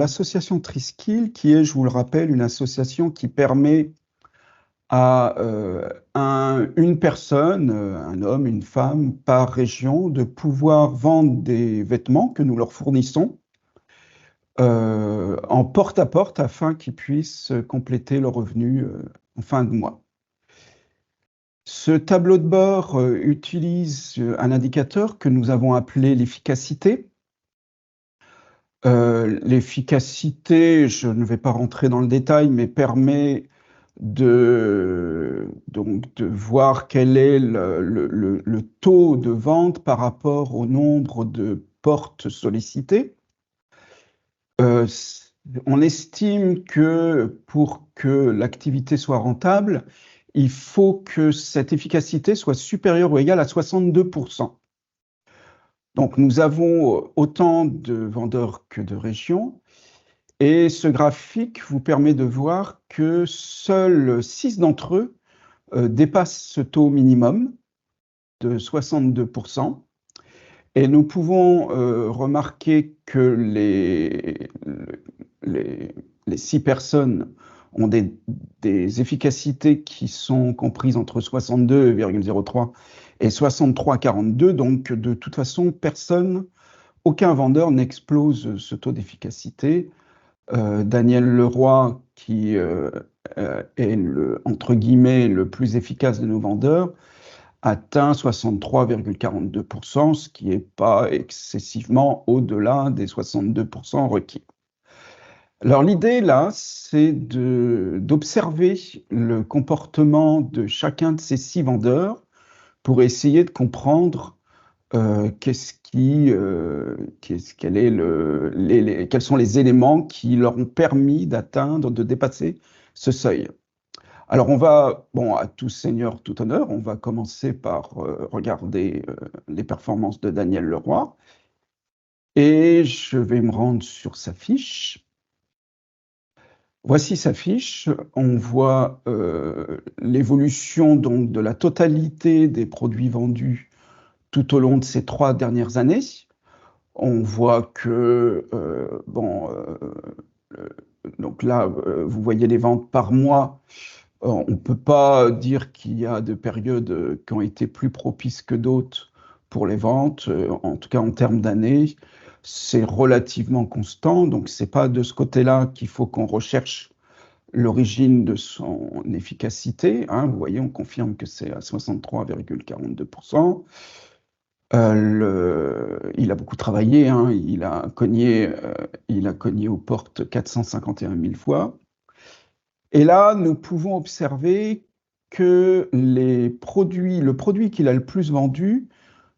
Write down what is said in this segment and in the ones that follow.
L'association Triskill, qui est, je vous le rappelle, une association qui permet à une personne, un homme, une femme, par région, de pouvoir vendre des vêtements que nous leur fournissons en porte-à-porte afin qu'ils puissent compléter leurs revenus en fin de mois. Ce tableau de bord utilise un indicateur que nous avons appelé l'efficacité. L'efficacité, je ne vais pas rentrer dans le détail, mais permet de voir quel est le taux de vente par rapport au nombre de portes sollicitées. On estime que pour que l'activité soit rentable, il faut que cette efficacité soit supérieure ou égale à 62%. Donc nous avons autant de vendeurs que de régions. Et ce graphique vous permet de voir que seuls 6 d'entre eux dépassent ce taux minimum de 62%. Et nous pouvons remarquer que les 6 personnes ont des efficacités qui sont comprises entre 62,03 et 63,42. Donc, de toute façon, aucun vendeur n'explose ce taux d'efficacité. Daniel Leroy, qui est entre guillemets le plus efficace de nos vendeurs, atteint 63,42%, ce qui n'est pas excessivement au-delà des 62% requis. Alors l'idée là, c'est d'observer le comportement de chacun de ces 6 vendeurs pour essayer de comprendre quels sont les éléments qui leur ont permis de dépasser ce seuil. Alors on va, à tout seigneur, tout honneur, on va commencer par regarder les performances de Daniel Leroy. Et je vais me rendre sur sa fiche. Voici sa fiche. On voit l'évolution donc de la totalité des produits vendus tout au long de ces 3 dernières années. On voit que, donc là, vous voyez les ventes par mois. On ne peut pas dire qu'il y a des périodes qui ont été plus propices que d'autres pour les ventes. En tout cas, en termes d'années, c'est relativement constant. Donc, ce n'est pas de ce côté-là qu'il faut qu'on recherche l'origine de son efficacité. Vous voyez, on confirme que c'est à 63,42%. Il a beaucoup travaillé, il a cogné aux portes 451 000 fois. Et là, nous pouvons observer que le produit qu'il a le plus vendu,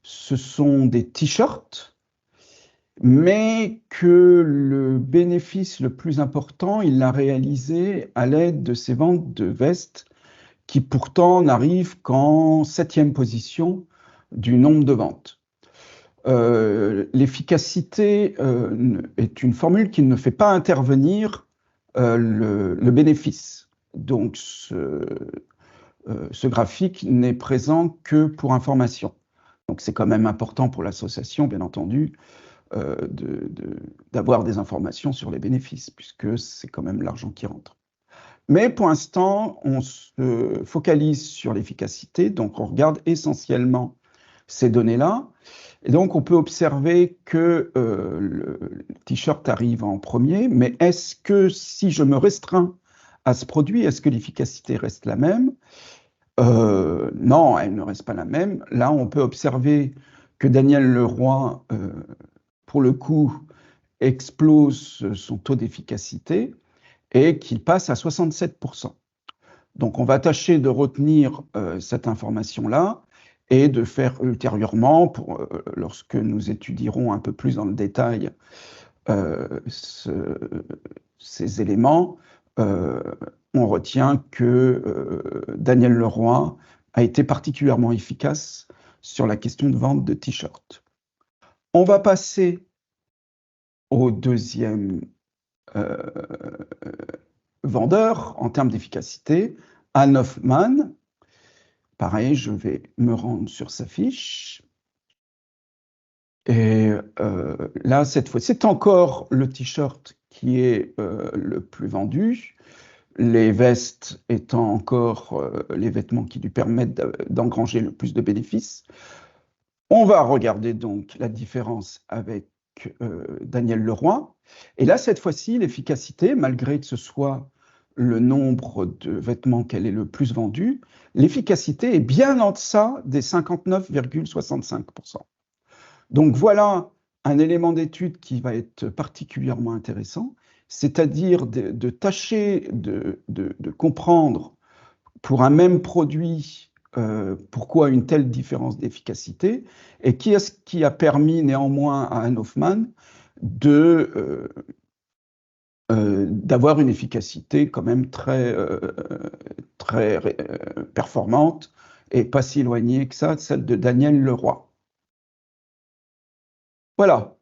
ce sont des t-shirts, mais que le bénéfice le plus important, il l'a réalisé à l'aide de ses ventes de vestes, qui pourtant n'arrivent qu'en 7e position du nombre de ventes. L'efficacité est une formule qui ne fait pas intervenir le bénéfice. Donc, ce graphique n'est présent que pour information. Donc, c'est quand même important pour l'association, bien entendu, d'avoir des informations sur les bénéfices, puisque c'est quand même l'argent qui rentre. Mais pour l'instant, on se focalise sur l'efficacité, donc on regarde essentiellement ces données-là. Et donc, on peut observer que le t-shirt arrive en premier, mais est-ce que si je me restreins à ce produit, est-ce que l'efficacité reste la même? Non, elle ne reste pas la même. Là, on peut observer que Daniel Leroy, pour le coup, explose son taux d'efficacité et qu'il passe à 67%. Donc, on va tâcher de retenir cette information-là et de faire ultérieurement, lorsque nous étudierons un peu plus dans le détail ces éléments, on retient que Daniel Leroy a été particulièrement efficace sur la question de vente de t-shirts. On va passer au deuxième vendeur en termes d'efficacité, Anne Hoffman. Pareil, je vais me rendre sur sa fiche. Et là, cette fois, c'est encore le t-shirt qui est le plus vendu, les vestes étant encore les vêtements qui lui permettent d'engranger le plus de bénéfices. On va regarder donc la différence avec Daniel Leroy. Et là, cette fois-ci, l'efficacité, malgré que ce soit le nombre de vêtements qu'elle est le plus vendu, l'efficacité est bien en deçà des 59,65%. Donc voilà un élément d'étude qui va être particulièrement intéressant, c'est-à-dire de tâcher de comprendre pour un même produit pourquoi une telle différence d'efficacité, et qui est-ce qui a permis néanmoins à Anne Hoffman d'avoir une efficacité quand même très performante et pas si éloignée que ça de celle de Daniel Leroy. Voilà.